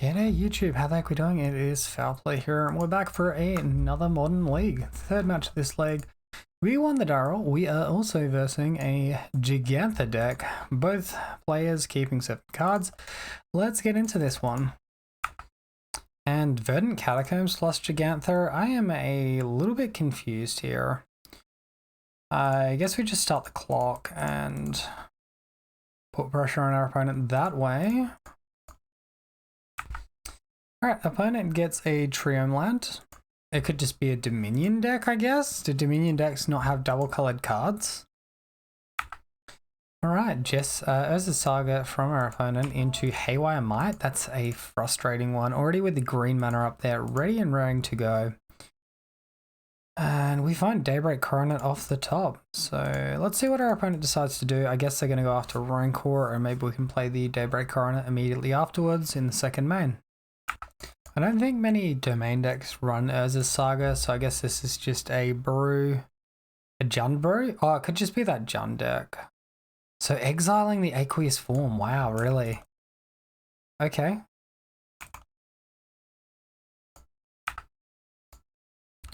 G'day YouTube, how the heck we doing? It is Foul Play here, and we're back for another Modern League. Third match of this league. We won the Darrell. We are also versing a Gigantha deck. Both players keeping 7 cards. Let's get into this one. And Verdant Catacombs plus Gigantha. I am a little bit confused here. I guess we just start the clock and put pressure on our opponent that way. Alright, opponent gets a Triome land. It could just be a Dominion deck, I guess. Do Dominion decks not have double colored cards? Alright, Urza's Saga from our opponent into Haywire Might. That's a frustrating one. Already with the green mana up there, ready and raring to go. And we find Daybreak Coronet off the top. So let's see what our opponent decides to do. I guess they're going to go after Rancor, or maybe we can play the Daybreak Coronet immediately afterwards in the second main. I don't think many domain decks run Urza's Saga, so I guess this is just a Jund brew? Oh, it could just be that Jund deck. So exiling the aqueous form, wow, really? Okay.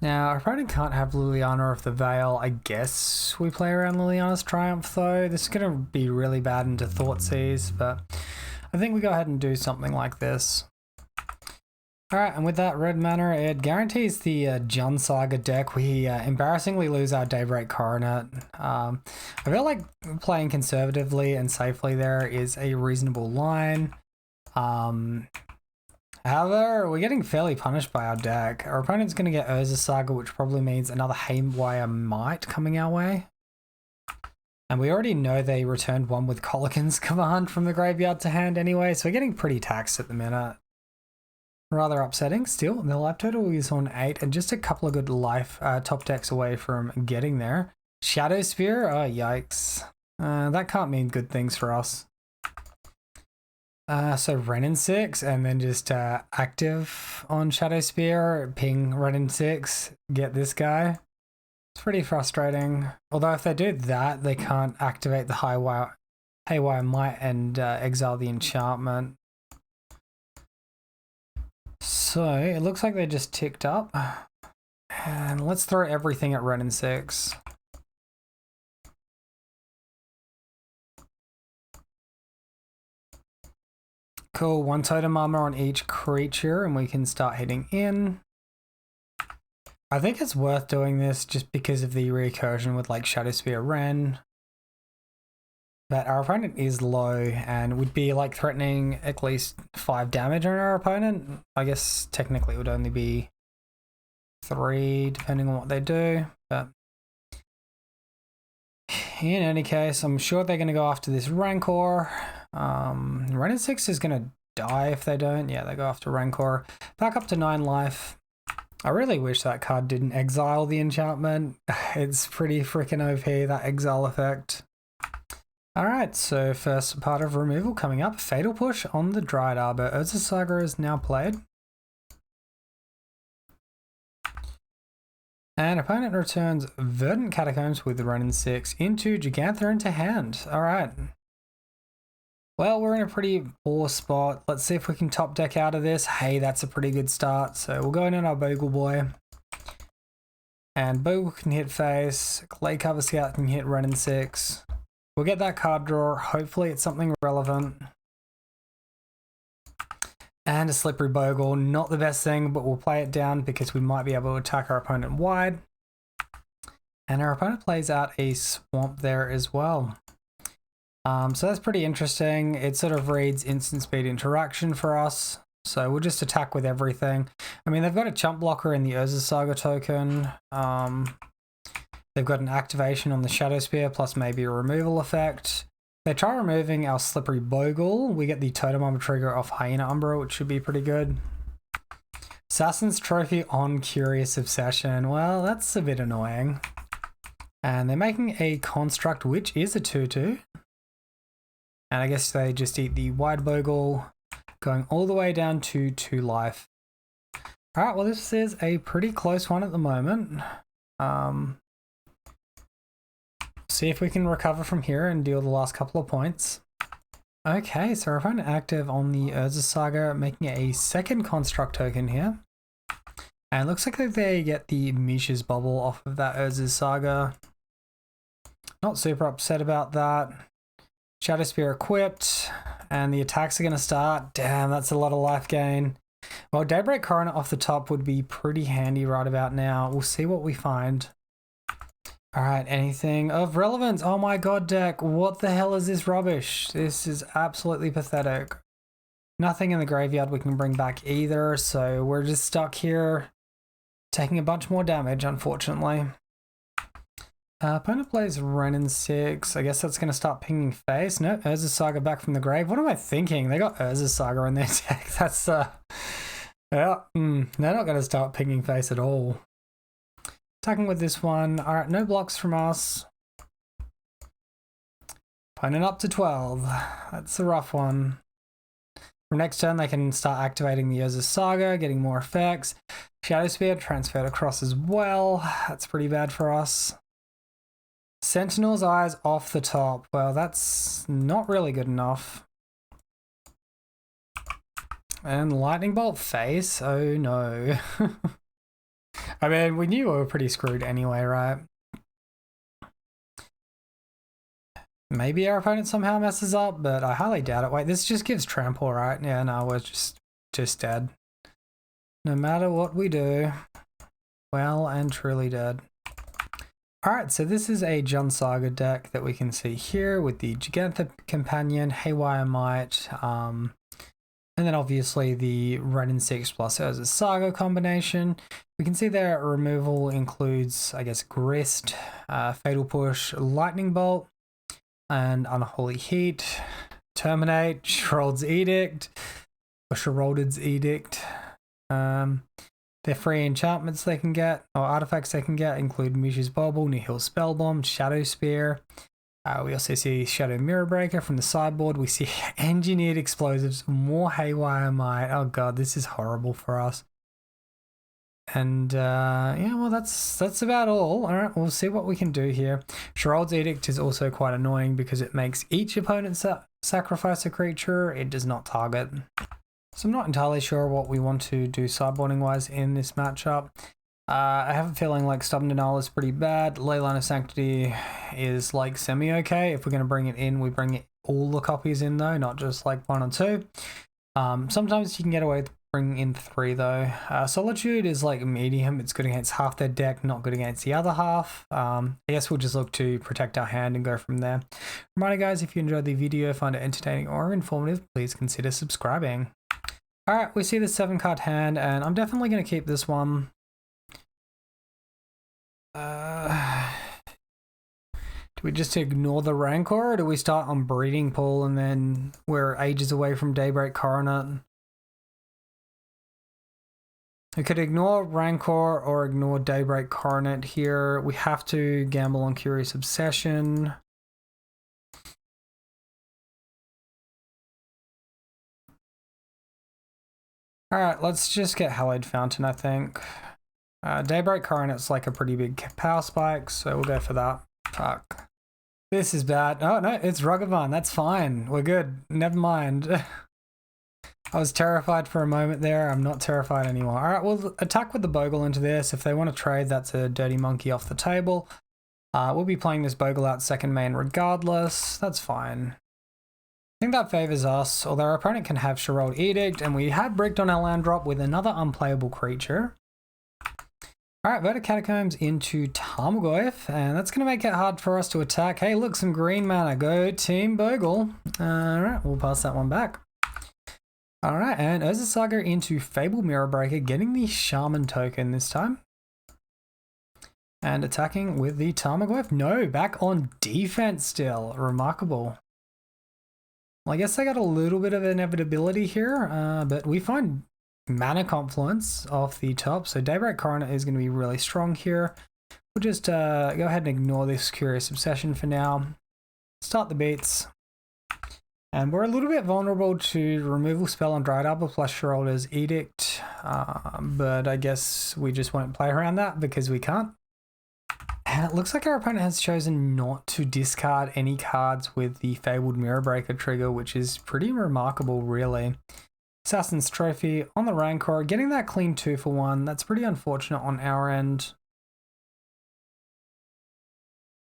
Now, our opponent can't have Liliana of the Veil. I guess we play around Liliana's Triumph though. This is going to be really bad into Thoughtseize, but I think we go ahead and do something like this. Alright, and with that red mana, it guarantees the Jund Saga deck. We embarrassingly lose our Daybreak Coronet. I feel like playing conservatively and safely there is a reasonable line. However, we're getting fairly punished by our deck. Our opponent's going to get Urza's Saga, which probably means another Haywire Might coming our way. And we already know they returned one with Colican's Command from the graveyard to hand anyway, so we're getting pretty taxed at the minute. Rather upsetting still. The life total is on 8 and just a couple of good life top decks away from getting there. Shadow Spear? Oh, yikes. That can't mean good things for us. So Renin 6 and then just active on Shadow Spear, ping Renin 6, get this guy. It's pretty frustrating. Although if they do that, they can't activate the Haywire Might and exile the enchantment. So it looks like they just ticked up, and let's throw everything at Renin 6. Cool, 1 totem armor on each creature and we can start hitting in. I think it's worth doing this just because of the recursion with like Shadow Spear Ren. But our opponent is low and would be like threatening at least 5 damage on our opponent. I guess technically it would only be 3 depending on what they do. But in any case, I'm sure they're going to go after this Rancor. Renin 6 is going to die if they don't. Yeah, they go after Rancor. Back up to 9 life. I really wish that card didn't exile the enchantment. It's pretty freaking OP, that exile effect. Alright, so first part of removal coming up. Fatal Push on the Dryad Arbor. Urza's Saga is now played. And opponent returns Verdant Catacombs with Renin 6 into Gigantha into hand. Alright. Well, we're in a pretty poor spot. Let's see if we can top deck out of this. Hey, that's a pretty good start. So we'll go in on our Bogle Boy. And Bogle can hit face. Clay Cover Scout can hit Renin 6. We'll get that card draw. Hopefully it's something relevant. And a Slippery Bogle. Not the best thing, but we'll play it down because we might be able to attack our opponent wide. And our opponent plays out a Swamp there as well. So that's pretty interesting. It sort of reads instant speed interaction for us. So we'll just attack with everything. I mean, they've got a chump blocker in the Urza's Saga token. They've got an activation on the Shadow Spear plus maybe a removal effect. They try removing our Slippery Bogle. We get the Totem Armor trigger off Hyena Umbra, which should be pretty good. Assassin's Trophy on Curious Obsession. Well, that's a bit annoying. And they're making a Construct, which is a 2/2. And I guess they just eat the Wide Bogle, going all the way down to 2 life. Alright, well this is a pretty close one at the moment. See if we can recover from here and deal the last couple of points. Okay, so our opponent active on the Urza Saga, making a second construct token here. And it looks like they get the Mishra's Bubble off of that Urza Saga. Not super upset about that. Shadow Spear equipped, and the attacks are going to start. Damn, that's a lot of life gain. Well, Daybreak Coronet off the top would be pretty handy right about now. We'll see what we find. All right, anything of relevance? Oh my god, deck. What the hell is this rubbish? This is absolutely pathetic. Nothing in the graveyard we can bring back either, so we're just stuck here taking a bunch more damage, unfortunately. Opponent plays Renin 6. I guess that's going to start pinging face. No, Urza Saga back from the grave. What am I thinking? They got Urza Saga in their deck. That's, yeah, they're not going to start pinging face at all. Attacking with this one. All right, no blocks from us. Opponent up to 12. That's a rough one. For next turn, they can start activating the Urza Saga, getting more effects. Shadow Spear transferred across as well. That's pretty bad for us. Sentinel's Eyes off the top. Well, that's not really good enough. And Lightning Bolt face? Oh no. I mean, we knew we were pretty screwed anyway, right? Maybe our opponent somehow messes up, but I highly doubt it. Wait, this just gives trample, right? Yeah, no, we're just dead. No matter what we do, well and truly dead. Alright, so this is a Jund Saga deck that we can see here with the Gigantha Companion, Haywire Might, and then obviously the Renin 6 plus Urza Saga combination. We can see their removal includes, I guess, Grist, Fatal Push, Lightning Bolt, and Unholy Heat, Terminate, Sherald's Edict, or Sherald's Edict. Their free enchantments they can get, or artifacts they can get, include Mishra's Bubble, Nihil Spellbomb, Shadow Spear. We also see Shadow Mirror Breaker from the sideboard. We see Engineered Explosives, more Haywire Might. Oh god, this is horrible for us. And yeah, well, that's about all. All right, we'll see what we can do here. Sherald's Edict is also quite annoying because it makes each opponent sacrifice a creature. It does not target. So I'm not entirely sure what we want to do sideboarding wise in this matchup. I have a feeling like Stubborn Denial is pretty bad. Leyline of Sanctity is like semi-okay. If we're going to bring it in, we bring it all the copies in though, not just like 1 or 2. Sometimes you can get away with bringing in 3 though. Solitude is like medium. It's good against half their deck, not good against the other half. I guess we'll just look to protect our hand and go from there. Reminder guys, if you enjoyed the video, find it entertaining or informative, please consider subscribing. Alright, we see the 7-card hand, and I'm definitely going to keep this one. Do we just ignore the Rancor, or do we start on Breeding Pool and then we're ages away from Daybreak Coronet? We could ignore Rancor or ignore Daybreak Coronet here. We have to gamble on Curious Obsession. Alright, let's just get Hallowed Fountain, I think. Daybreak Coronet's like a pretty big power spike, so we'll go for that. Fuck. This is bad. Oh no, it's Ragavan. That's fine. We're good. Never mind. I was terrified for a moment there. I'm not terrified anymore. Alright, we'll attack with the Bogle into this. If they want to trade, that's a Dirty Monkey off the table. We'll be playing this Bogle out second main regardless. That's fine. I think that favors us, although our opponent can have Sherald Edict, and we have bricked on our land drop with another unplayable creature. Alright, Votive Catacombs into Tarmogoyf, and that's going to make it hard for us to attack. Hey, look, some green mana. Go Team Bogle. Alright, we'll pass that one back. Alright, and Urza Saga into Fable Mirror Breaker, getting the Shaman token this time. And attacking with the Tarmogoyf. No, back on defense still. Remarkable. Well, I guess I got a little bit of inevitability here, but we find Mana Confluence off the top, so Daybreak Coronet is going to be really strong here. We'll just go ahead and ignore this Curious Obsession for now. Start the beats. And we're a little bit vulnerable to Removal Spell on Dried Arbor plus Sherald's Edict, but I guess we just won't play around that because we can't. And it looks like our opponent has chosen not to discard any cards with the Fabled Mirror Breaker trigger, which is pretty remarkable, really. Assassin's Trophy on the Rancor, getting that clean 2-for-1. That's pretty unfortunate on our end.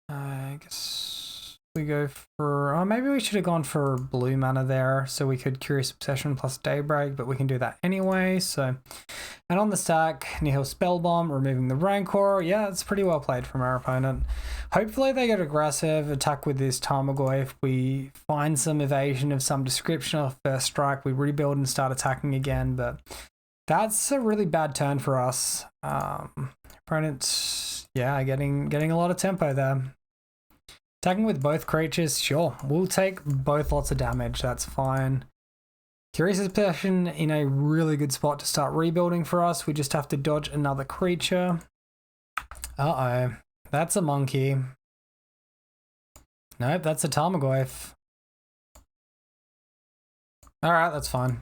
I guess we go for... Oh, maybe we should have gone for blue mana there so we could Curious Obsession plus Daybreak, but we can do that anyway. So, and on the stack, Nihil Spellbomb, removing the Rancor. Yeah, it's pretty well played from our opponent. Hopefully they get aggressive, attack with this Tarmogoyf. We find some evasion of some description of first strike. We rebuild and start attacking again, but that's a really bad turn for us. Opponent, yeah, getting a lot of tempo there. Attacking with both creatures, sure. We'll take both lots of damage, that's fine. Curious Obsession in a really good spot to start rebuilding for us. We just have to dodge another creature. Uh-oh. That's a monkey. Nope, that's a Tarmogoyf. Alright, that's fine.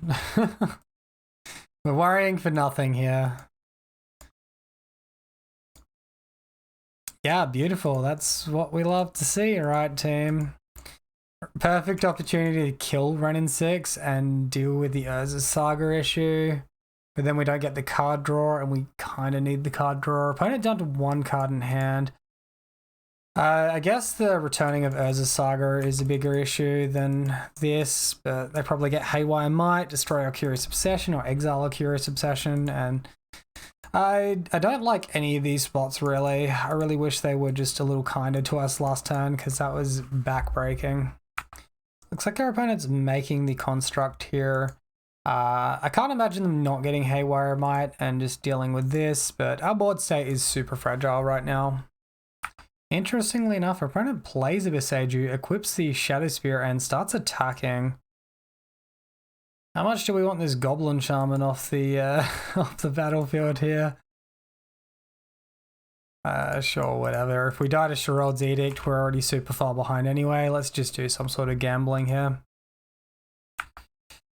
We're worrying for nothing here. Yeah, beautiful. That's what we love to see, right, team? Perfect opportunity to kill Renin 6 and deal with the Urza Saga issue. But then we don't get the card draw, and we kind of need the card draw. Opponent down to 1 card in hand. I guess the returning of Urza Saga is a bigger issue than this, but they probably get Haywire Might, destroy our Curious Obsession, or exile our Curious Obsession, and I don't like any of these spots, really. I really wish they were just a little kinder to us last turn, because that was backbreaking. Looks like our opponent's making the construct here. I can't imagine them not getting Haywire Might and just dealing with this, but our board state is super fragile right now. Interestingly enough, our opponent plays a Beseiju, equips the Shadow Spear, and starts attacking. How much do we want this Goblin Shaman off the off the battlefield here? Sure, whatever. If we die to Sherrod's Edict, we're already super far behind anyway. Let's just do some sort of gambling here.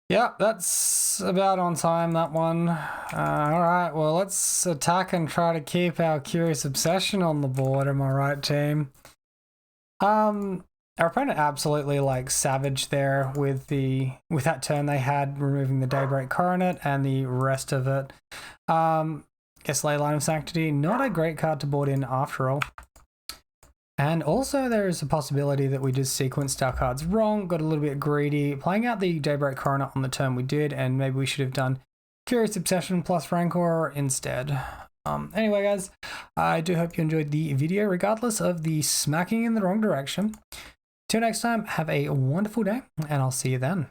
Yeah, that's about on time, that one. Alright, well, let's attack and try to keep our Curious Obsession on the board, am I right, team? Our opponent absolutely like savaged there with that turn they had, removing the Daybreak Coronet and the rest of it. Guess Leyline of Sanctity, not a great card to board in after all. And also there is a possibility that we just sequenced our cards wrong, got a little bit greedy, playing out the Daybreak Coronet on the turn we did, and maybe we should have done Curious Obsession plus Rancor instead. Anyway guys, I do hope you enjoyed the video regardless of the smacking in the wrong direction. Till next time, have a wonderful day, and I'll see you then.